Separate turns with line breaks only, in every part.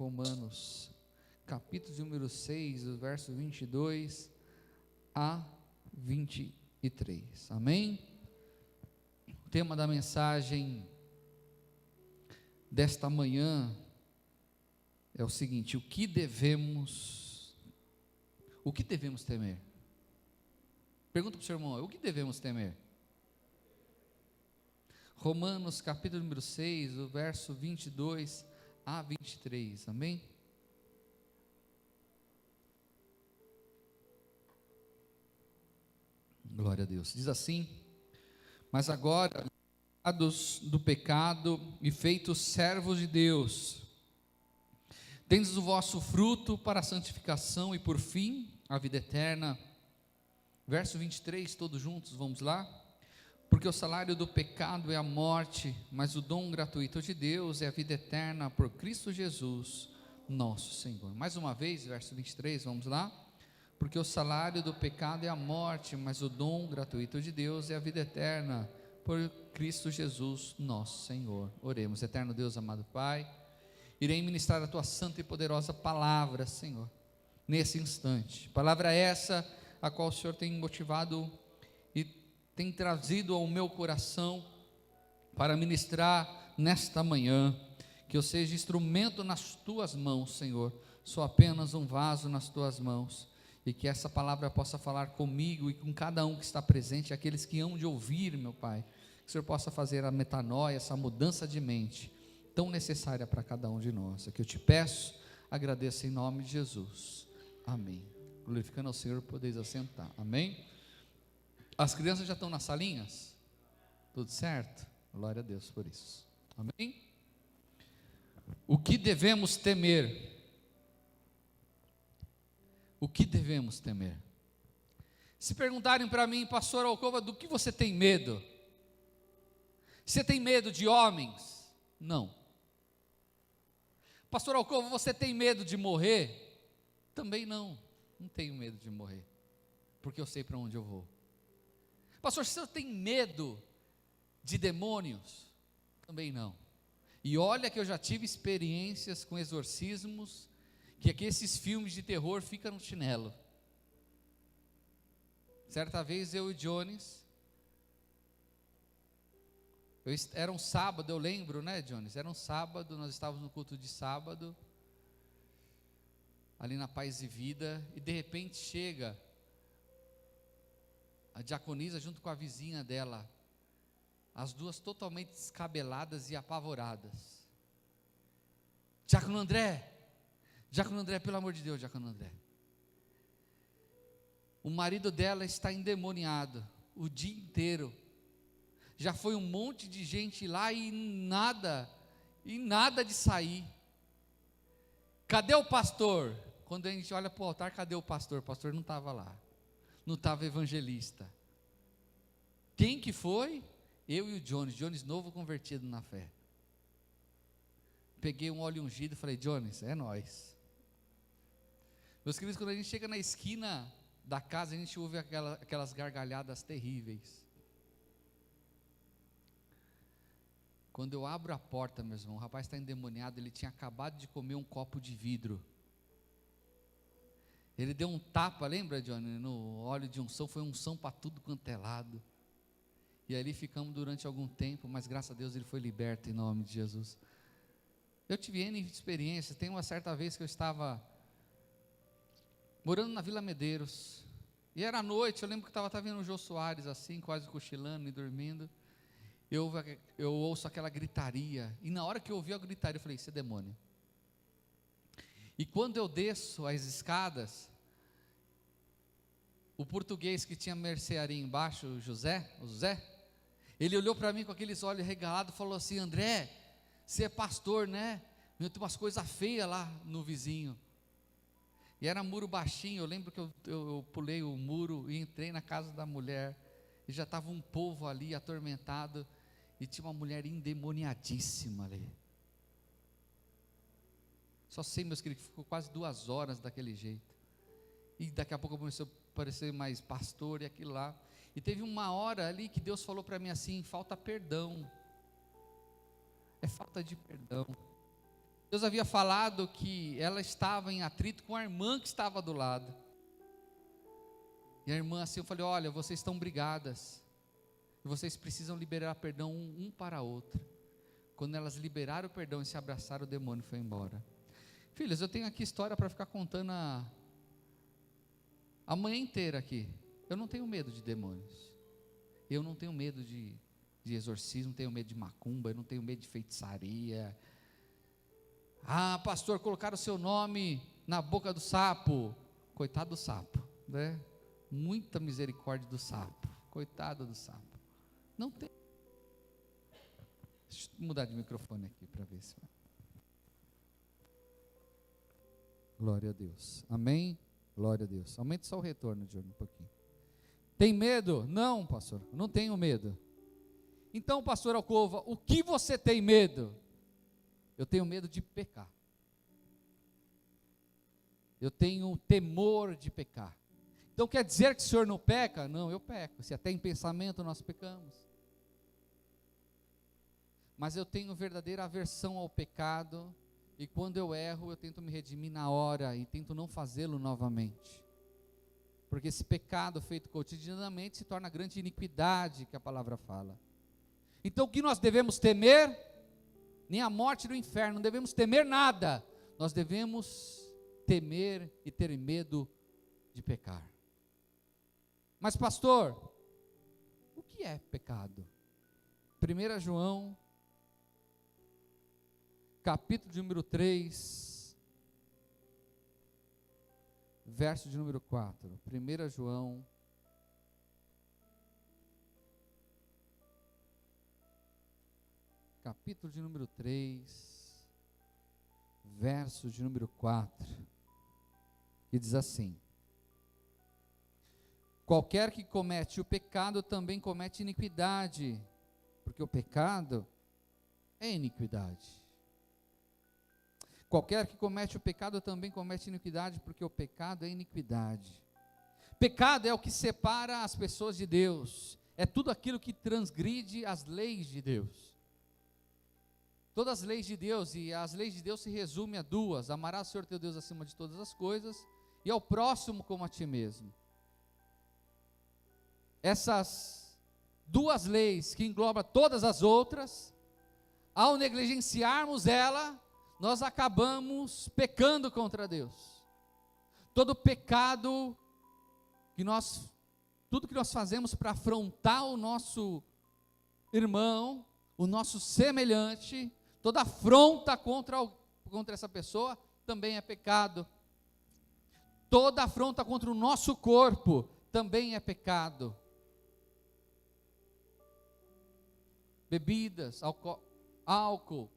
Romanos, capítulo número 6, do verso 22 a 23, amém? O tema da mensagem desta manhã é o seguinte: o que devemos temer? Pergunta para o seu irmão, o que devemos temer? Romanos capítulo número 6, do verso 22 a 23, amém? Glória a Deus. Diz assim: mas agora, livrados do pecado e feitos servos de Deus, tendes o vosso fruto para a santificação e por fim a vida eterna. Verso 23, todos juntos, vamos lá? Porque o salário do pecado é a morte, mas o dom gratuito de Deus é a vida eterna por Cristo Jesus, nosso Senhor. Mais uma vez, verso 23, vamos lá? Porque o salário do pecado é a morte, mas o dom gratuito de Deus é a vida eterna por Cristo Jesus, nosso Senhor. Oremos. Eterno Deus, amado Pai, irei ministrar a Tua santa e poderosa palavra, Senhor, nesse instante. Palavra essa a qual o Senhor tem motivado e tem trazido ao meu coração para ministrar nesta manhã. Que eu seja instrumento nas Tuas mãos, Senhor. Sou apenas um vaso nas Tuas mãos. E que essa palavra possa falar comigo e com cada um que está presente, aqueles que hão de ouvir, meu Pai. Que o Senhor possa fazer a metanoia, essa mudança de mente tão necessária para cada um de nós. É que eu te peço, agradeço em nome de Jesus. Amém. Glorificando ao Senhor, podeis assentar. Amém? As crianças já estão nas salinhas? Tudo certo? Glória a Deus por isso. Amém? O que devemos temer? O que devemos temer? Se perguntarem para mim, pastor Alcova, do que você tem medo? Você tem medo de homens? Não. Pastor Alcova, você tem medo de morrer? Também não. Não tenho medo de morrer, porque eu sei para onde eu vou. Pastor, você tem medo de demônios? Também não. E olha que eu já tive experiências com exorcismos, que aqui esses filmes de terror ficam no chinelo. Certa vez eu e Jones, era um sábado, eu lembro, né, Jones? Era um sábado, nós estávamos no culto de sábado, ali na Paz e Vida, e de repente chega a diaconisa junto com a vizinha dela, as duas totalmente descabeladas e apavoradas. Diácono André, pelo amor de Deus, Diácono André, o marido dela está endemoniado o dia inteiro, já foi um monte de gente lá e nada de sair. Cadê o pastor? Quando a gente olha para o altar, cadê o pastor? O pastor não estava lá, não estava evangelista. Quem que foi? Eu e o Jones novo convertido na fé. Peguei um óleo ungido e falei, Jones, é nós. Meus queridos, quando a gente chega na esquina da casa, a gente ouve aquelas gargalhadas terríveis. Quando eu abro a porta, meus irmãos, o rapaz está endemoniado, ele tinha acabado de comer um copo de vidro. Ele deu um tapa, lembra, Johnny, no óleo de unção, foi unção para tudo quanto é lado. E ali ficamos durante algum tempo, mas graças a Deus ele foi liberto em nome de Jesus. Eu tive N experiências. Tem uma certa vez que eu estava morando na Vila Medeiros, e era à noite, eu lembro que estava vendo o Jô Soares assim, quase cochilando e dormindo. Eu ouço aquela gritaria, e na hora que eu ouvi a gritaria, eu falei, isso é demônio. E quando eu desço as escadas, o português que tinha mercearia embaixo, o José, ele olhou para mim com aqueles olhos regalados e falou assim, André, você é pastor, né? Tem umas coisas feias lá no vizinho. E era muro baixinho, eu lembro que eu pulei o muro e entrei na casa da mulher, e já estava um povo ali atormentado, e tinha uma mulher endemoniadíssima ali. Só sei, meus queridos, que ficou quase 2 horas daquele jeito. E daqui a pouco começou a aparecer mais pastor e aquilo lá. E teve uma hora ali que Deus falou para mim assim, falta perdão. É falta de perdão. Deus havia falado que ela estava em atrito com a irmã que estava do lado. E a irmã assim, eu falei, olha, vocês estão brigadas. E vocês precisam liberar perdão um para a outra. Quando elas liberaram o perdão e se abraçaram, o demônio foi embora. Filhos, eu tenho aqui história para ficar contando a manhã inteira aqui. Eu não tenho medo de demônios. Eu não tenho medo de exorcismo, não tenho medo de macumba, eu não tenho medo de feitiçaria. Ah, pastor, colocaram o seu nome na boca do sapo. Coitado do sapo, né? Muita misericórdia do sapo. Coitado do sapo. Não tem. Deixa eu mudar de microfone aqui para ver se. Glória a Deus. Amém? Glória a Deus. Aumente só o retorno, Johnny, um pouquinho. Tem medo? Não, pastor, não tenho medo. Então, pastor Alcova, o que você tem medo? Eu tenho medo de pecar. Eu tenho temor de pecar. Então quer dizer que o senhor não peca? Não, eu peco. Se até em pensamento nós pecamos. Mas eu tenho verdadeira aversão ao pecado. E quando eu erro, eu tento me redimir na hora e tento não fazê-lo novamente. Porque esse pecado feito cotidianamente se torna grande iniquidade, que a palavra fala. Então o que nós devemos temer? Nem a morte do inferno, não devemos temer nada. Nós devemos temer e ter medo de pecar. Mas pastor, o que é pecado? 1 João, capítulo de número 3, verso de número 4. 1 João, capítulo de número 3, verso de número 4, que diz assim: qualquer que comete o pecado também comete iniquidade, porque o pecado é iniquidade. Qualquer que comete o pecado também comete iniquidade, porque o pecado é iniquidade. Pecado é o que separa as pessoas de Deus, é tudo aquilo que transgride as leis de Deus. Todas as leis de Deus, e as leis de Deus se resumem a duas: amarás o Senhor teu Deus acima de todas as coisas, e ao próximo como a ti mesmo. Essas duas leis que englobam todas as outras, ao negligenciarmos ela, nós acabamos pecando contra Deus. Todo pecado tudo que nós fazemos para afrontar o nosso irmão, o nosso semelhante, toda afronta contra essa pessoa também é pecado. Toda afronta contra o nosso corpo também é pecado. Bebidas, álcool,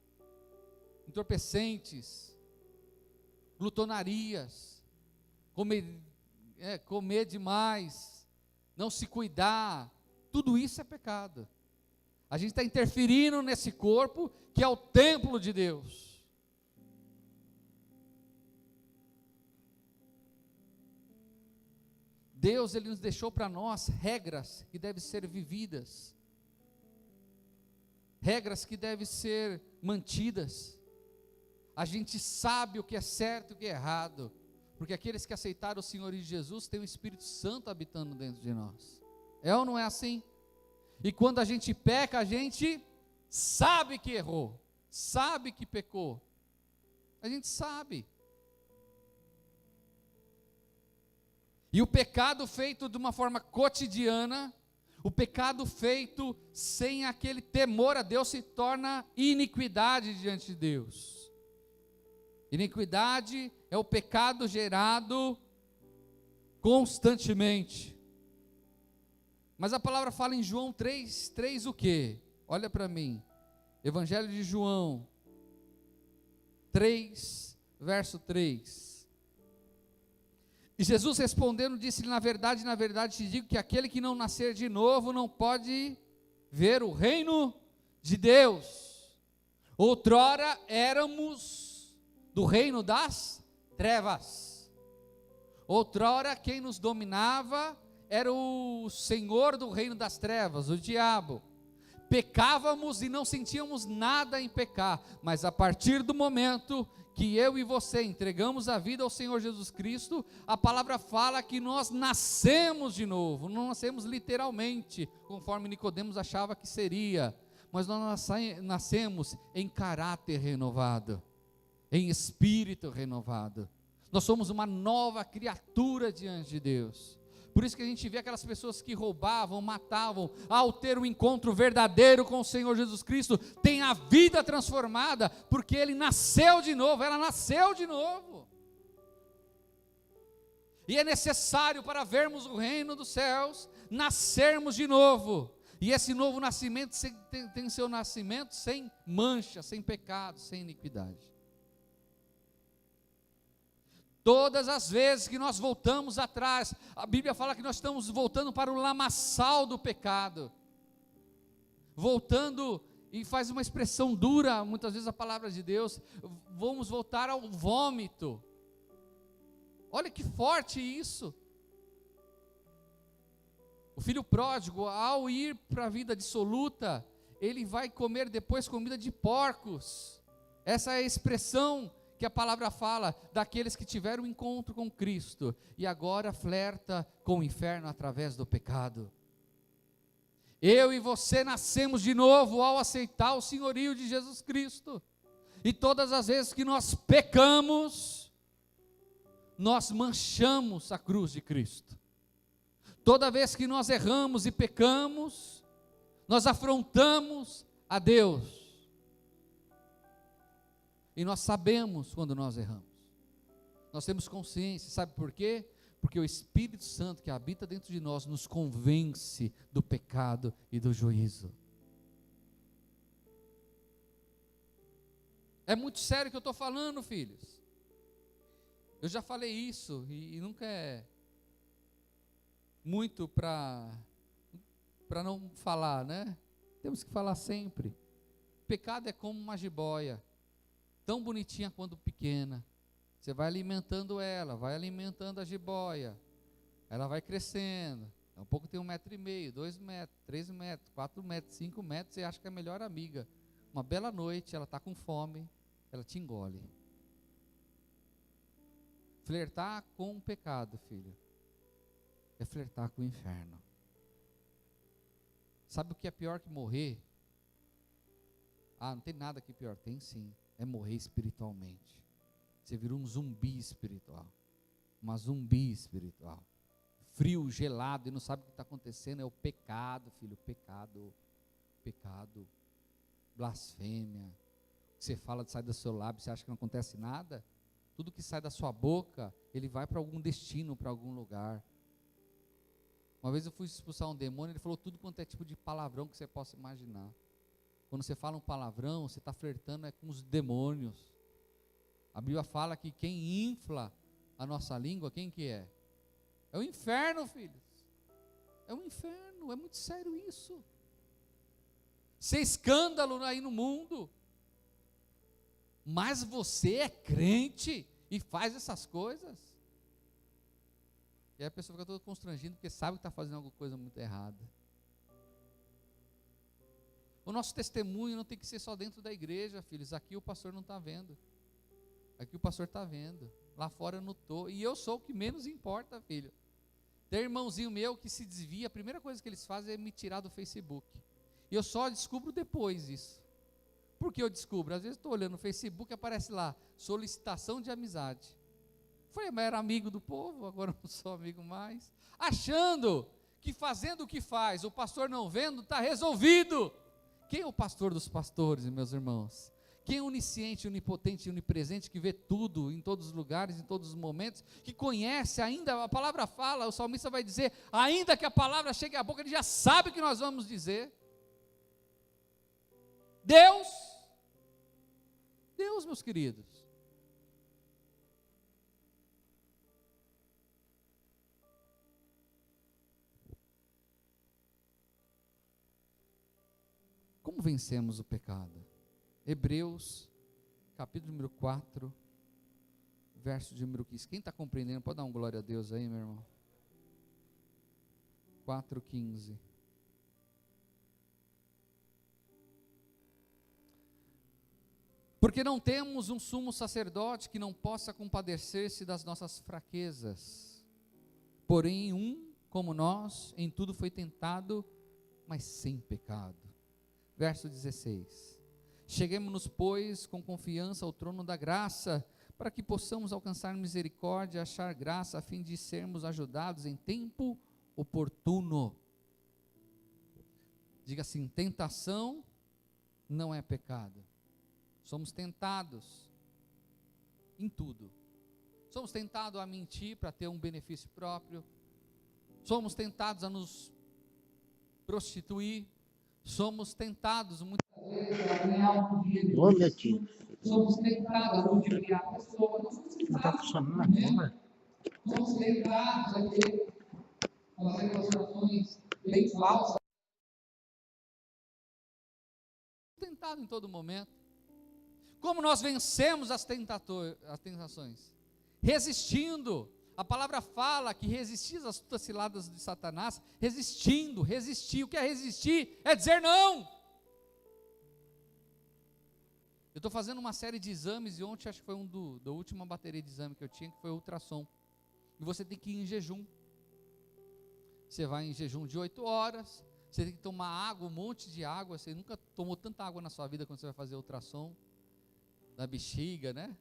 entorpecentes, glutonarias, comer demais, não se cuidar, tudo isso é pecado. A gente está interferindo nesse corpo que é o templo de Deus. Deus, Ele nos deixou para nós regras que devem ser vividas, regras que devem ser mantidas. A gente sabe o que é certo e o que é errado, porque aqueles que aceitaram o Senhor Jesus têm o Espírito Santo habitando dentro de nós. É ou não é assim? E quando a gente peca, a gente sabe que errou, sabe que pecou, a gente sabe. E o pecado feito de uma forma cotidiana, o pecado feito sem aquele temor a Deus se torna iniquidade diante de Deus. Iniquidade é o pecado gerado constantemente. Mas a palavra fala em João 3 o quê? Olha para mim, Evangelho de João 3, verso 3. E Jesus respondendo disse-lhe: na verdade te digo que aquele que não nascer de novo não pode ver o reino de Deus. Outrora éramos do reino das trevas. Outrora quem nos dominava era o senhor do reino das trevas, o diabo. pecávamos e não sentíamos nada em pecar, mas a partir do momento que eu e você entregamos a vida ao Senhor Jesus Cristo, a palavra fala que nós nascemos de novo, não nascemos literalmente, conforme Nicodemos achava que seria, mas nós nascemos em caráter renovado, em espírito renovado. Nós somos uma nova criatura diante de Deus. Por isso que a gente vê aquelas pessoas que roubavam, matavam, ao ter um encontro verdadeiro com o Senhor Jesus Cristo, tem a vida transformada, porque ele nasceu de novo, ela nasceu de novo. E é necessário, para vermos o reino dos céus, nascermos de novo. E esse novo nascimento tem seu nascimento sem mancha, sem pecado, sem iniquidade. Todas as vezes que nós voltamos atrás, a Bíblia fala que nós estamos voltando para o lamaçal do pecado, voltando, e faz uma expressão dura, muitas vezes a palavra de Deus, vamos voltar ao vômito. Olha que forte isso. O filho pródigo, ao ir para a vida dissoluta, ele vai comer depois comida de porcos. Essa é a expressão que a palavra fala daqueles que tiveram um encontro com Cristo e agora flerta com o inferno através do pecado. Eu e você nascemos de novo ao aceitar o senhorio de Jesus Cristo, e todas as vezes que nós pecamos, nós manchamos a cruz de Cristo. Toda vez que nós erramos e pecamos, nós afrontamos a Deus. E nós sabemos quando nós erramos. Nós temos consciência, sabe por quê? Porque o Espírito Santo que habita dentro de nós nos convence do pecado e do juízo. É muito sério o que eu estou falando, filhos. Eu já falei isso e nunca é muito para não falar, né? Temos que falar sempre. Pecado é como uma jiboia, tão bonitinha quanto pequena. Você vai alimentando ela, vai alimentando a jiboia, ela vai crescendo. Daqui a pouco tem 1,5 metro, 2 metros, 3 metros, 4 metros, 5 metros, você acha que é a melhor amiga. Uma bela noite, ela está com fome, ela te engole. Flertar com o pecado, filho, é flertar com o inferno. Sabe o que é pior que morrer? Não tem nada que pior. Tem sim. É morrer espiritualmente. Você vira um zumbi espiritual. Uma zumbi espiritual. Frio, gelado, e não sabe o que está acontecendo. É o pecado, filho. Pecado. Pecado. Blasfêmia. Você fala, sai do seu lábio, você acha que não acontece nada? Tudo que sai da sua boca, ele vai para algum destino, para algum lugar. Uma vez eu fui expulsar um demônio, ele falou tudo quanto é tipo de palavrão que você possa imaginar. Quando você fala um palavrão, você está flertando com os demônios. A Bíblia fala que quem infla a nossa língua, quem que é? É o inferno, filhos. É o inferno, é muito sério isso. Isso é escândalo aí no mundo. Mas você é crente e faz essas coisas. E aí a pessoa fica toda constrangida porque sabe que está fazendo alguma coisa muito errada. O nosso testemunho não tem que ser só dentro da igreja, filhos. Aqui o pastor não está vendo. Aqui o pastor está vendo. Lá fora eu não estou. E eu sou o que menos importa, filho. Tem irmãozinho meu que se desvia, a primeira coisa que eles fazem é me tirar do Facebook. E eu só descubro depois isso. Por que eu descubro? Às vezes estou olhando no Facebook e aparece lá, solicitação de amizade. Falei, mas era amigo do povo, agora não sou amigo mais. Achando que fazendo o que faz, o pastor não vendo, está resolvido. Quem é o pastor dos pastores, meus irmãos? Quem é onisciente, onipotente e onipresente, que vê tudo, em todos os lugares, em todos os momentos, que conhece ainda, a palavra fala, o salmista vai dizer, ainda que a palavra chegue à boca, ele já sabe o que nós vamos dizer. Deus, meus queridos. Como vencemos o pecado? Hebreus, capítulo número 4, verso de número 15. Quem está compreendendo, pode dar um glória a Deus aí, meu irmão? 4:15. Porque não temos um sumo sacerdote que não possa compadecer-se das nossas fraquezas, porém como nós, em tudo foi tentado, mas sem pecado. Verso 16: cheguemo-nos, pois, com confiança ao trono da graça, para que possamos alcançar misericórdia e achar graça, a fim de sermos ajudados em tempo oportuno. Diga assim: tentação não é pecado. Somos tentados em tudo. Somos tentados a mentir para ter um benefício próprio. Somos tentados a nos prostituir. Somos tentados muitas vezes a ganhar um dinheiro.
Ô, meu tio.
Somos tentados a ludibriar pessoas.
Não está funcionando a câmera?
Somos tentados a fazer demonstrações bem falsas. Tentado em todo momento. Como nós vencemos as tentações? Resistindo. A palavra fala que resistir às astutas ciladas de Satanás, resistindo, resistir. O que é resistir? É dizer não. Eu estou fazendo uma série de exames, e ontem acho que foi da última bateria de exame que eu tinha, que foi o ultrassom. E você tem que ir em jejum. Você vai em jejum de 8 horas, você tem que tomar água, um monte de água. Você nunca tomou tanta água na sua vida quando você vai fazer ultrassom da bexiga, né?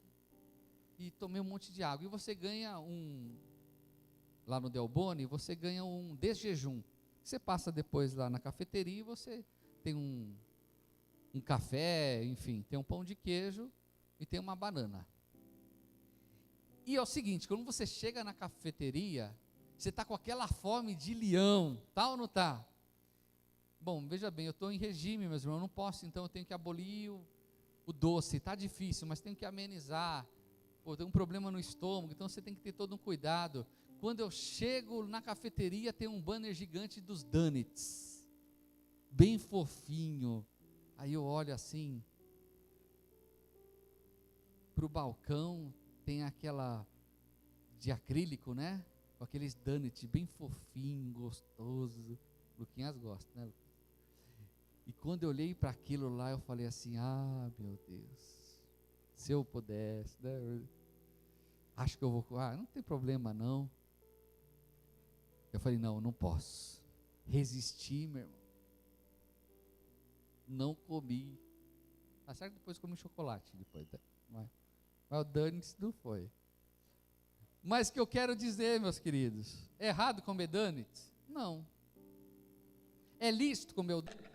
E tomei um monte de água. E você ganha lá no Delboni, você ganha um desjejum. Você passa depois lá na cafeteria e você tem um café, enfim, tem um pão de queijo e tem uma banana. E é o seguinte, quando você chega na cafeteria, você está com aquela fome de leão, tá ou não tá? Bom, veja bem, eu estou em regime, meus irmãos, eu não posso, então eu tenho que abolir o doce. Está difícil, mas tenho que amenizar. Pô, tem um problema no estômago, então você tem que ter todo um cuidado. Quando eu chego na cafeteria, tem um banner gigante dos donuts, bem fofinho. Aí eu olho assim para o balcão, tem aquela de acrílico, né? Com aqueles donuts bem fofinho, gostoso. Luquinhas gosta, né? E quando eu olhei para aquilo lá, eu falei assim: ah, meu Deus, se eu pudesse, né? Acho que eu vou, não tem problema não. Eu falei: não posso. Resisti, meu irmão. Não comi. Tá certo, depois comi chocolate, depois, mas o donuts não foi. Mas o que eu quero dizer, meus queridos, é errado comer donuts? Não. É lícito comer o donuts?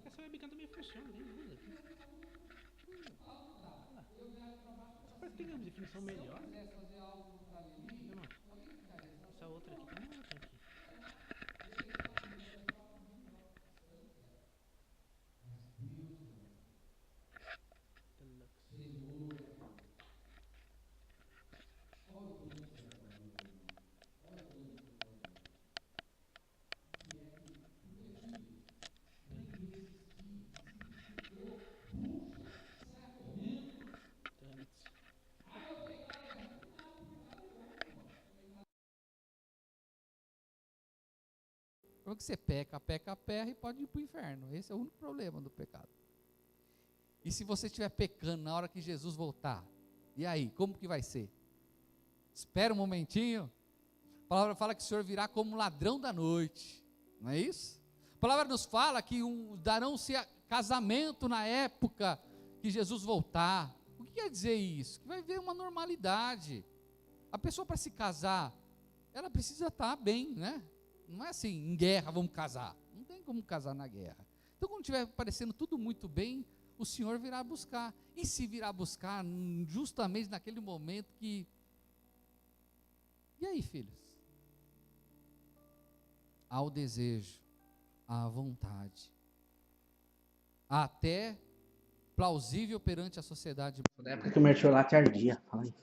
Essa webcam também funciona, nem usa. Parece que tem uma definição melhor. Não, essa outra aqui também é outra aqui.
Porque você peca e pode ir para o inferno. Esse é o único problema do pecado. E se você estiver pecando na hora que Jesus voltar, e aí, como que vai ser? Espera um momentinho. A palavra fala que o Senhor virá como ladrão da noite, não é isso? A palavra nos fala que darão-se casamento na época que Jesus voltar. O que quer dizer isso? Que vai haver uma normalidade. A pessoa, para se casar, ela precisa estar bem, né? Não é assim, em guerra vamos casar. Não tem como casar na guerra. Então, quando estiver parecendo tudo muito bem, o Senhor virá buscar. E se virá buscar justamente naquele momento que... E aí, filhos? Há o desejo, há a vontade, até plausível perante a sociedade.
Da época que o mertiolate ardia. Fala aí.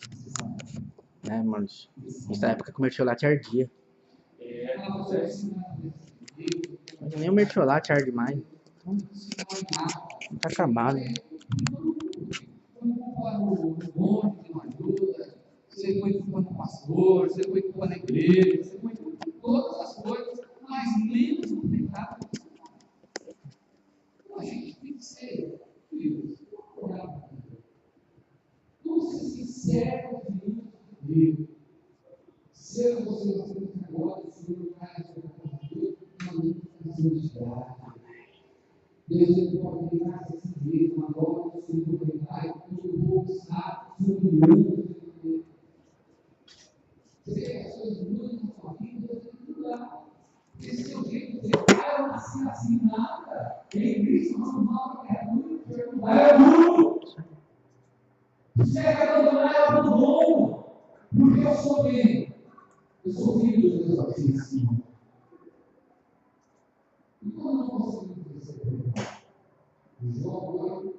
Né, Maurício? Isso da época que o mertiolate ardia. Nem o mertiolate arde mais. Tá acabado.
Você põe culpa no pastor, você põe culpa na igreja, você põe culpa em todas as coisas, mas menos no pecado. A gente tem que ser, filhos, vamos ser sinceros de Deus. Seja você na agora, o Senhor vai resolver uma santidade. Deus ele pode ligar esse mesmo agora, o Senhor vai dar, e o povo sabe, o Senhor me você quer que as coisas mudem na sua vida, Deus tem que mudar. Esse seu jeito de eu nasci assim, nada. Em Cristo, nosso mal é muito, é muito. Se você quer abandonar, eu abandono. Porque eu sou bem. Eu sou filho de Deus assim. E quando não conseguimos perceber, João 8,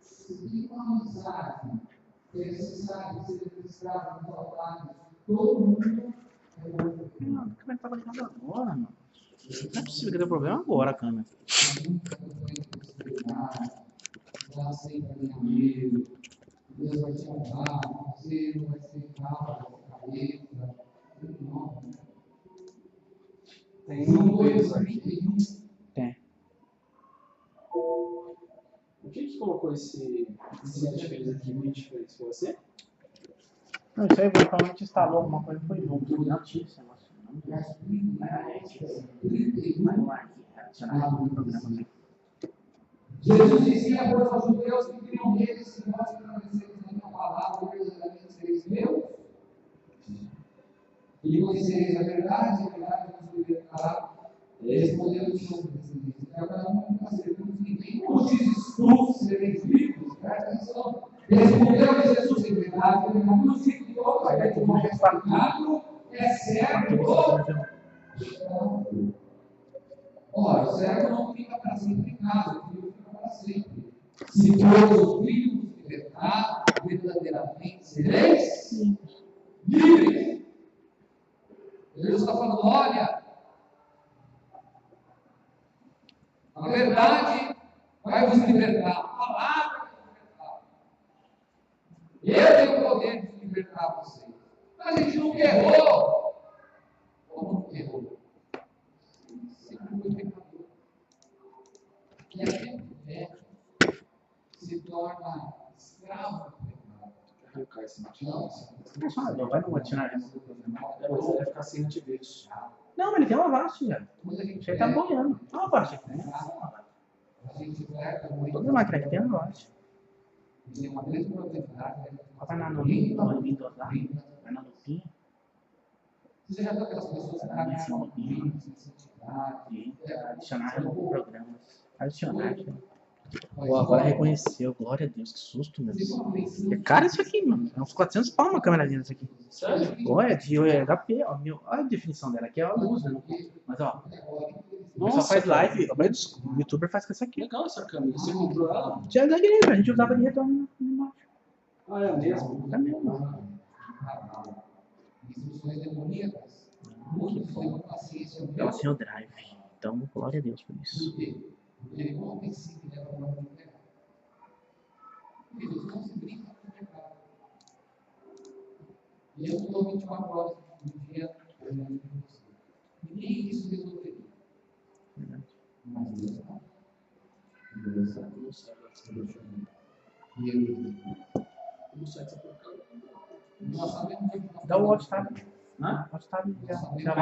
seguir uma amizade, que é necessário ser registrado nos altares, todo mundo é bom.
Não, como é que tava ligado agora, mano? Não é possível que dê problema agora, câmera.
Já sei para minha amigo, Deus vai te honrar, você não vai ser calmo, cabeça, não. Tem coisa aqui.
Tem.
O que colocou esse antivírus aqui muito diferente? Foi você?
Não, isso aí provavelmente instalou alguma coisa, foi junto. Não tinha esse negócio. Vai lá aqui, adicionar no programa aqui.
Jesus dizia aos judeus que criam neles, se nós permanecemos na minha palavra, verdadeiramente sereis meus. E conhecereis a verdade vos libertará. Responderam os seus descendentes. Cada um nunca servimos ninguém. Como dizes tu, sereis livres? Presta atenção. Respondeu Jesus em verdade, eu digo que todo aquele que não é pecado é servo. Ora, o servo não fica para sempre em casa, o filho fica para sempre. Se todos os filhos vos libertar, verdadeiramente sereis livres. Jesus está falando, olha, a verdade vai vos libertar, a palavra vai vos libertar. Eu tenho o poder de libertar vocês. Mas a gente nunca errou. Como nunca errou? Sempre foi pecador. E aquele que se torna escravo do pecado.
Arrancar esse
Não, vai no adicionar remover o programa.
mas ele vai ficar sem antivírus.
Não, mas ele tem uma Avast, velho.
Quando a gente
Ele tá boiando. Não, Avast.
a gente perde muito.
Toda máquina aqui tem Avast.
Tem uma grande probabilidade.
Vai na Windows lá. Vai na lupinha.
Você já viu aquelas pessoas que caminham sem santidade?
E adicionar remover programas. Adicionar aqui. Pô, agora reconheceu. Glória a Deus, que susto, meu Deus. É caro isso aqui, mano. É uns 400 pau uma câmerazinha dessa aqui.
Sério?
Olha, de HP, ó. Olha a definição dela. Aqui é a luz, né? Mas, ó. O pessoal faz live. O youtuber faz com essa aqui.
Legal essa câmera. Você comprou ela?
Tinha da igreja, a gente usava de retorno embaixo.
Ah, é mesmo?
É mesmo.
Instruções demoníacas. Muitos têm paciência.
Ela sem o drive. Então, glória a Deus por isso.
Por quê? Porque ele convence que leva para o pecado. Filhos, não se brinca com o pecado. E eu não estou 24 horas do dia olhando para você. Nem isso resolveria. Mas Deus não. Deus sabe.
Não sabe.
E eu.
Não sabe essa porcaria.
Nós sabemos que
Dá o watch tab.
Hã?
Watch tab
nós
já
sabemos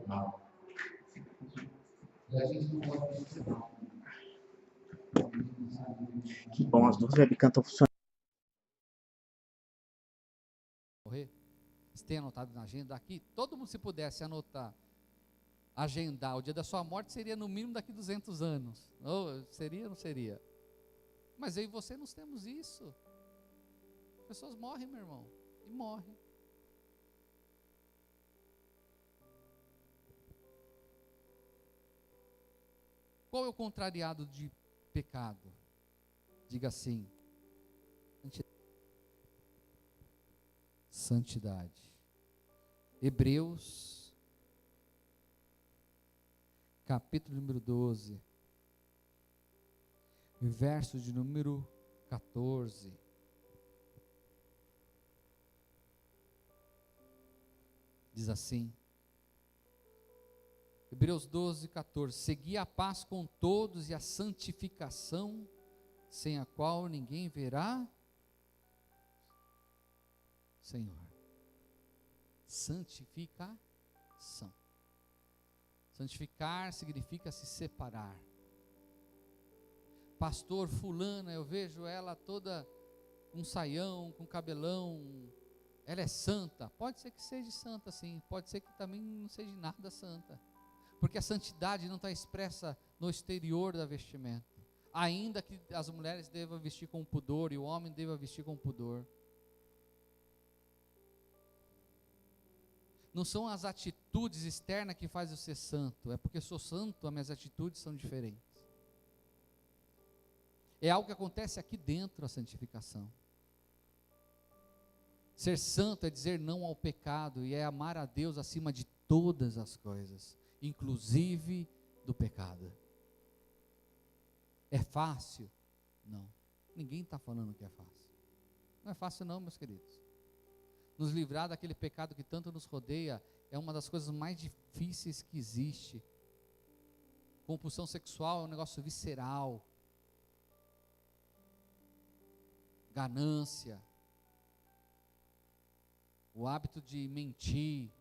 vai.
E a gente não pode funcionar.
Que bom, as duas webcams estão funcionando.
Você tem anotado na agenda aqui? Todo mundo, se pudesse anotar, agendar o dia da sua morte, seria no mínimo daqui 200 anos. Ou seria ou não seria? Mas eu e você nós temos isso. As pessoas morrem, meu irmão. E morrem. Qual é o contrariado de pecado? Diga assim: santidade. Hebreus, capítulo número 12, verso de número 14. Diz assim, Hebreus 12, 14: segui a paz com todos e a santificação, sem a qual ninguém verá Senhor. Santificação. Santificar significa se separar. Pastor fulana, eu vejo ela toda com saião, com cabelão, ela é santa. Pode ser que seja santa sim, pode ser que também não seja nada santa, porque a santidade não está expressa no exterior da vestimenta, ainda que as mulheres devam vestir com pudor e o homem deva vestir com pudor. Não são as atitudes externas que fazem eu ser santo, é porque eu sou santo, as minhas atitudes são diferentes. É algo que acontece aqui dentro, a santificação. Ser santo é dizer não ao pecado e é amar a Deus acima de todas as coisas, inclusive do pecado. É fácil? Não. Ninguém está falando que é fácil. Não é fácil não, meus queridos. Nos livrar daquele pecado que tanto nos rodeia é uma das coisas mais difíceis que existe. Compulsão sexual é um negócio visceral. Ganância. O hábito de mentir.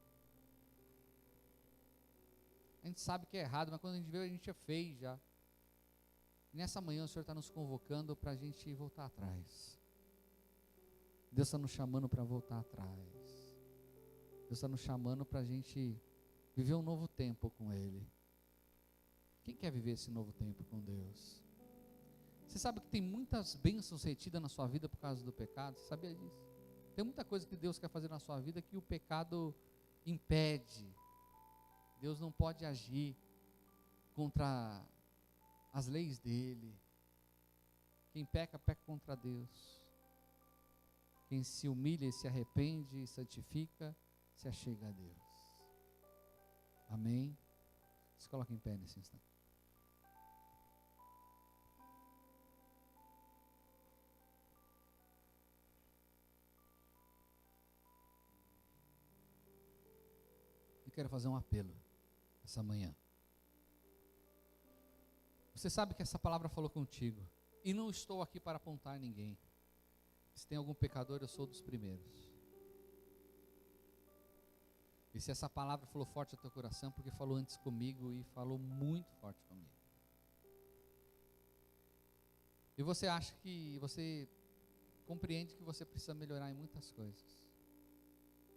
A gente sabe que é errado, mas quando a gente vê, a gente é feio já. E nessa manhã o Senhor está nos convocando para a gente voltar atrás. Deus está nos chamando para voltar atrás. Deus está nos chamando para a gente viver um novo tempo com Ele. Quem quer viver esse novo tempo com Deus? Você sabe que tem muitas bênçãos retidas na sua vida por causa do pecado? Você sabia disso? Tem muita coisa que Deus quer fazer na sua vida que o pecado impede. Deus não pode agir contra as leis dele. Quem peca, peca contra Deus. Quem se humilha e se arrepende e santifica, se achega a Deus. Amém? Se coloca em pé nesse instante. Eu quero fazer um apelo essa manhã. Você sabe que essa palavra falou contigo. E não estou aqui para apontar ninguém. Se tem algum pecador, eu sou dos primeiros. E se essa palavra falou forte ao teu coração, porque falou antes comigo e falou muito forte comigo. E você acha que você compreende que você precisa melhorar em muitas coisas.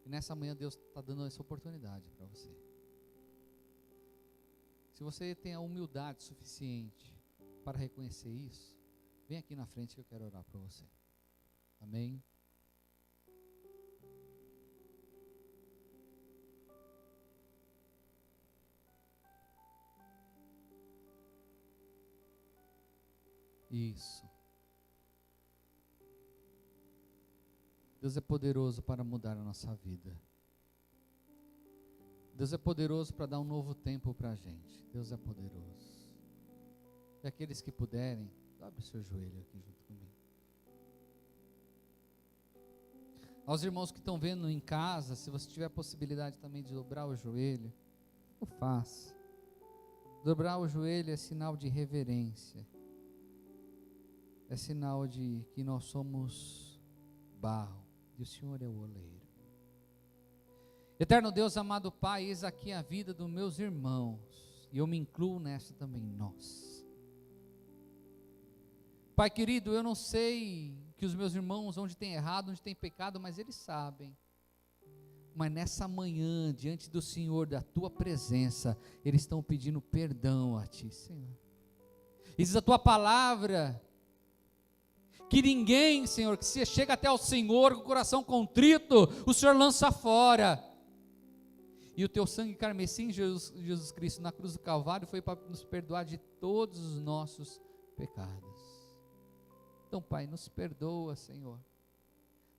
E nessa manhã Deus está dando essa oportunidade para você. Se você tem a humildade suficiente para reconhecer isso, vem aqui na frente que eu quero orar para você. Amém? Isso. Deus é poderoso para mudar a nossa vida. Deus é poderoso para dar um novo tempo para a gente. Deus é poderoso. E aqueles que puderem, dobre o seu joelho aqui junto comigo. Aos irmãos que estão vendo em casa, se você tiver a possibilidade também de dobrar o joelho, o faça. Dobrar o joelho é sinal de reverência. É sinal de que nós somos barro e o Senhor é o oleiro. Eterno Deus, amado Pai, eis aqui a vida dos meus irmãos, e eu me incluo nessa também, nós. Pai querido, eu não sei que os meus irmãos onde tem errado, onde tem pecado, mas eles sabem. Mas nessa manhã, diante do Senhor, da Tua presença, eles estão pedindo perdão a Ti, Senhor. E diz a Tua palavra, que ninguém, Senhor, que se chega até o Senhor com o coração contrito, o Senhor lança fora. E o teu sangue carmesim, Jesus Cristo, na cruz do Calvário, foi para nos perdoar de todos os nossos pecados. Então, Pai, nos perdoa, Senhor.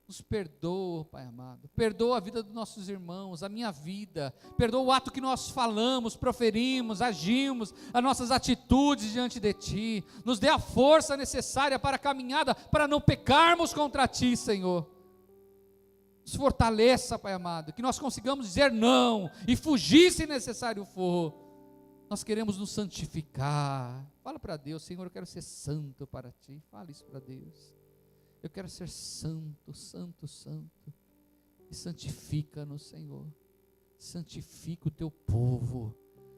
Nos perdoa, Pai amado. Perdoa a vida dos nossos irmãos, a minha vida. Perdoa o ato que nós falamos, proferimos, agimos, as nossas atitudes diante de Ti. Nos dê a força necessária para a caminhada, para não pecarmos contra Ti, Senhor. Nos fortaleça, Pai amado, que nós consigamos dizer não e fugir se necessário for. Nós queremos nos santificar. Fala para Deus: Senhor, eu quero ser santo para Ti. Fala isso para Deus. Eu quero ser santo, santo, santo. E santifica-nos, Senhor. Santifica o Teu povo.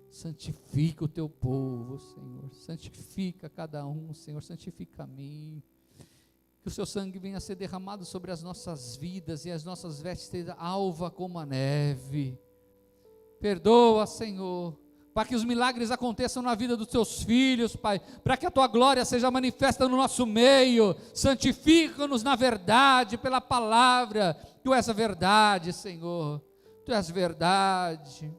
Santifica o Teu povo, Senhor. Santifica cada um, Senhor. Santifica a mim. Que o Seu sangue venha a ser derramado sobre as nossas vidas e as nossas vestes sejam alva como a neve. Perdoa, Senhor, para que os milagres aconteçam na vida dos Teus filhos, Pai, para que a Tua glória seja manifesta no nosso meio. Santifica-nos na verdade, pela palavra. Tu és a verdade, Senhor. Tu és verdade.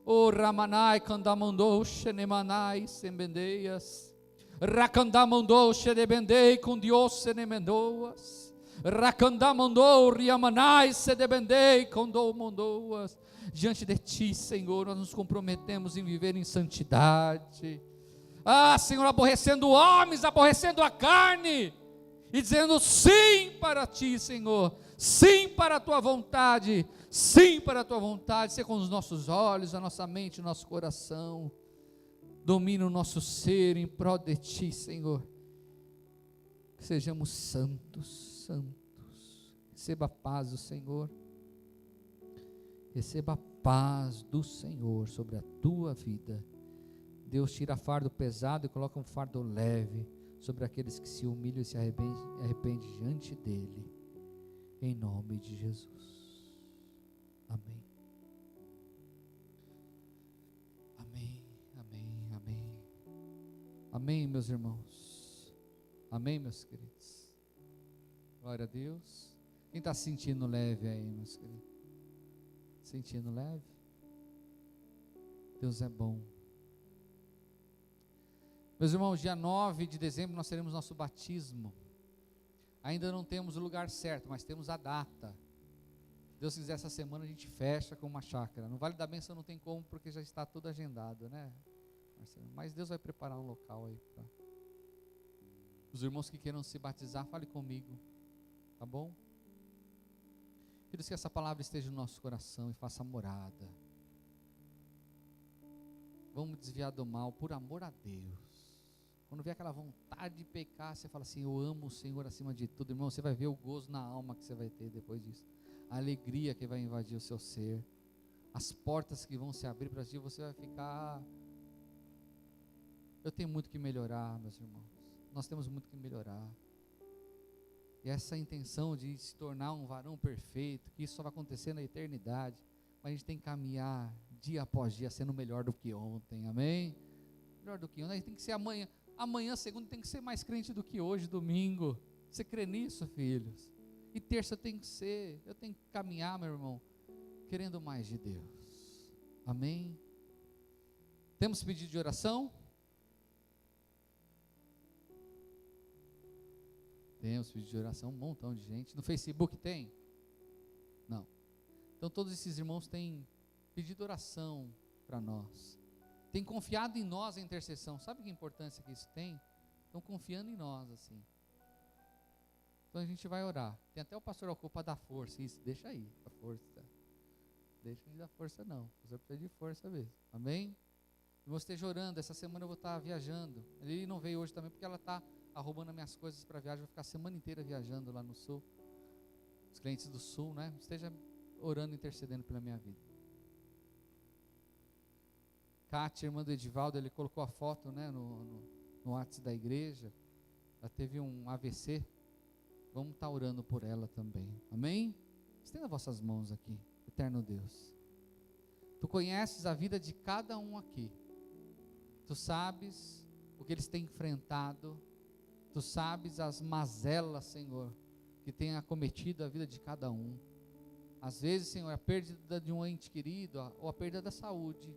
O Ramanai Kandamandou Shenemanai Sembendeias. Rakandamandou Shedebendei Kundios Senemendoas. Rakandamandou Riamanai Sedebendei Kondomondoas. Diante de Ti, Senhor, nós nos comprometemos em viver em santidade. Senhor, aborrecendo homens, aborrecendo a carne, e dizendo sim para Ti, Senhor, sim para a Tua vontade, sim para a Tua vontade. Ser com os nossos olhos, a nossa mente, o nosso coração. Domina o nosso ser em prol de Ti, Senhor. Que sejamos santos, santos. Receba a paz do Senhor. Receba a paz do Senhor sobre a tua vida. Deus tira fardo pesado e coloca um fardo leve sobre aqueles que se humilham e se arrependem diante dEle. Em nome de Jesus. Amém. Amém, amém, amém. Amém, meus irmãos. Amém, meus queridos. Glória a Deus. Quem está sentindo leve aí, meus queridos? Sentindo leve? Deus é bom. Meus irmãos, dia 9 de dezembro nós teremos nosso batismo. Ainda não temos o lugar certo, mas temos a data. Se Deus quiser, essa semana a gente fecha com uma chácara. No Vale da Bênção não tem como, porque já está tudo agendado, né, Marcelo? Mas Deus vai preparar um local aí para os irmãos que queiram se batizar. Fale comigo, tá bom? Filhos, que essa palavra esteja no nosso coração e faça morada. Vamos desviar do mal por amor a Deus. Quando vier aquela vontade de pecar, você fala assim: eu amo o Senhor acima de tudo. Irmão, você vai ver o gozo na alma que você vai ter depois disso. A alegria que vai invadir o seu ser. As portas que vão se abrir para ti, você vai ficar... Eu tenho muito que melhorar, meus irmãos. Nós temos muito que melhorar. E essa intenção de se tornar um varão perfeito, que isso só vai acontecer na eternidade, mas a gente tem que caminhar dia após dia sendo melhor do que ontem, amém? Melhor do que ontem, tem que ser amanhã, segunda, tem que ser mais crente do que hoje, domingo. Você crê nisso, filhos? E terça tem que ser, eu tenho que caminhar, meu irmão, querendo mais de Deus, amém? Temos pedido de oração? Temos pedido de oração, um montão de gente. No Facebook tem? Não. Então todos esses irmãos têm pedido oração para nós. Tem confiado em nós a intercessão. Sabe que importância que isso tem? Estão confiando em nós, assim. Então a gente vai orar. Tem até o pastor Alcô para dar força. Isso, deixa aí, a força. Deixa de dar força não. O pastor precisa de força mesmo. Amém? E você esteja orando. Essa semana eu vou estar viajando. Ele não veio hoje também porque ela está arrumando as minhas coisas para viagem. Vou ficar a semana inteira viajando lá no sul. Os clientes do sul, né? Esteja orando, intercedendo pela minha vida. Kátia, irmã do Edivaldo, ele colocou a foto, né, no WhatsApp da igreja. Ela teve um AVC. Vamos estar orando por ela também. Amém? Estenda vossas mãos aqui. Eterno Deus, Tu conheces a vida de cada um aqui. Tu sabes o que eles têm enfrentado. Tu sabes as mazelas, Senhor, que têm acometido a vida de cada um. Às vezes, Senhor, a perda de um ente querido, ou a perda da saúde.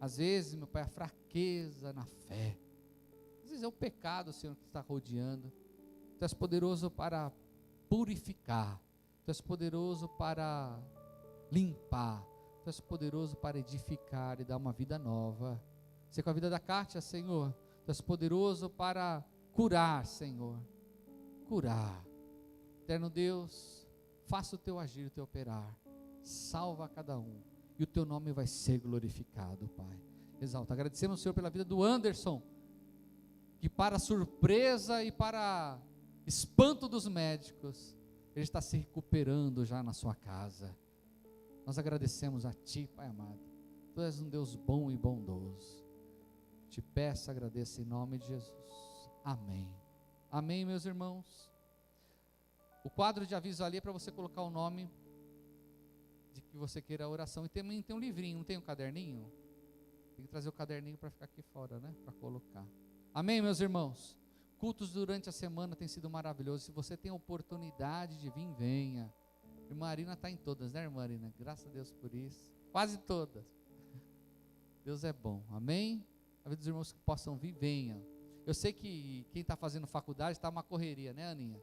Às vezes, meu Pai, a fraqueza na fé. Às vezes é o pecado, Senhor, que está rodeando. Tu és poderoso para purificar. Tu és poderoso para limpar. Tu és poderoso para edificar e dar uma vida nova. Sei com a vida da Kátia, Senhor, Tu és poderoso para curar, Senhor. Curar. Eterno Deus, faça o Teu agir, o Teu operar. Salva cada um. E o Teu nome vai ser glorificado, Pai. Exalta. Agradecemos, Senhor, pela vida do Anderson, que para surpresa e para espanto dos médicos, ele está se recuperando já na sua casa. Nós agradecemos a Ti, Pai amado. Tu és um Deus bom e bondoso. Te peço, agradeço em nome de Jesus. Amém. Amém, meus irmãos. O quadro de aviso ali é para você colocar o nome de que você queira a oração. E também tem um livrinho, não tem um caderninho? Tem que trazer o caderninho para ficar aqui fora, né? Para colocar. Amém, meus irmãos. Cultos durante a semana tem sido maravilhoso. Se você tem a oportunidade de vir, venha. Irmã Arina está em todas, né, irmã Arina? Graças a Deus por isso. Quase todas. Deus é bom. Amém? A vida dos irmãos que possam vir, venham. Eu sei que quem está fazendo faculdade está uma correria, né, Aninha?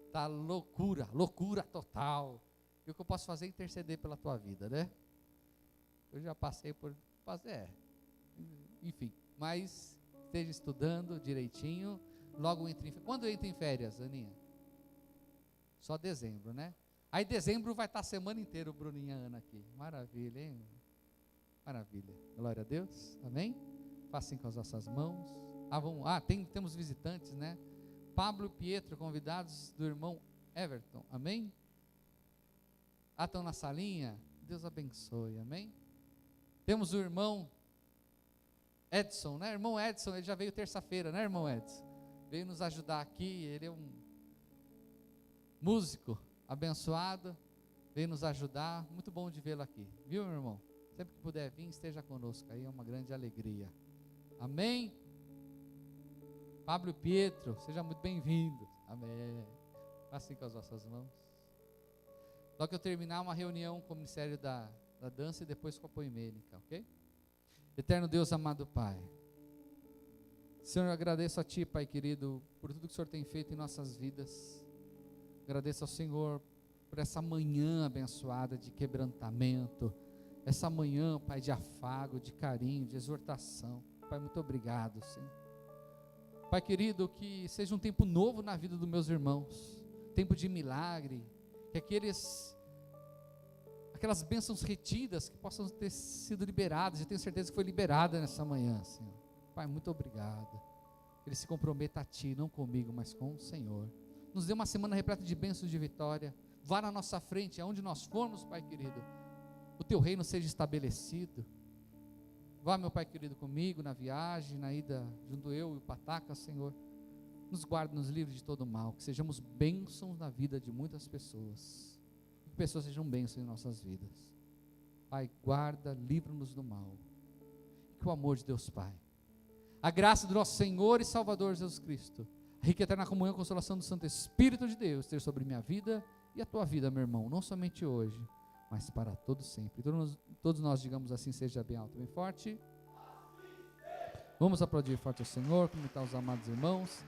Está loucura, loucura total. E o que eu posso fazer é interceder pela tua vida, né? Eu já passei por... enfim, mas esteja estudando direitinho. Logo entra em... Quando entra em férias, Aninha? Só dezembro, né? Aí dezembro vai estar a semana inteira o Bruninho e a Ana aqui. Maravilha, hein? Maravilha. Glória a Deus. Amém? Façam com as vossas mãos. Temos visitantes, né? Pablo e Pietro, convidados do irmão Everton. Amém? Estão na salinha? Deus abençoe. Amém? Temos o irmão Edson, né? Irmão Edson, ele já veio terça-feira, né, irmão Edson? Veio nos ajudar aqui. Ele é um músico abençoado. Veio nos ajudar. Muito bom de vê-lo aqui. Viu, meu irmão? Sempre que puder vir, esteja conosco. Aí é uma grande alegria. Amém? Pablo e Pietro, sejam muito bem-vindos. Amém. Assim com as vossas mãos. Logo que eu terminar uma reunião com o Ministério da Dança e depois com a Poimênica, ok? Eterno Deus, amado Pai. Senhor, eu agradeço a Ti, Pai querido, por tudo que o Senhor tem feito em nossas vidas. Agradeço ao Senhor por essa manhã abençoada de quebrantamento. Essa manhã, Pai, de afago, de carinho, de exortação. Pai, muito obrigado, Senhor. Pai querido, que seja um tempo novo na vida dos meus irmãos, tempo de milagre, que aquelas bênçãos retidas, que possam ter sido liberadas. Eu tenho certeza que foi liberada nessa manhã, Senhor. Pai, muito obrigado. Ele se comprometa a Ti, não comigo, mas com o Senhor. Nos dê uma semana repleta de bênçãos de vitória. Vá na nossa frente, aonde nós formos, Pai querido, o Teu reino seja estabelecido. Vá, meu Pai querido, comigo na viagem, na ida, junto eu e o Pataca, Senhor. Nos guarde, nos livre de todo mal, que sejamos bênçãos na vida de muitas pessoas. Que pessoas sejam bênçãos em nossas vidas. Pai, guarda, livra-nos do mal. Que o amor de Deus Pai, a graça do nosso Senhor e Salvador Jesus Cristo, a rica e eterna comunhão e consolação do Santo Espírito de Deus, esteja sobre minha vida e a tua vida, meu irmão, não somente hoje, mas para todo sempre. Todos nós digamos assim, seja bem alto, bem forte. Vamos aplaudir forte ao Senhor, como estão os amados irmãos.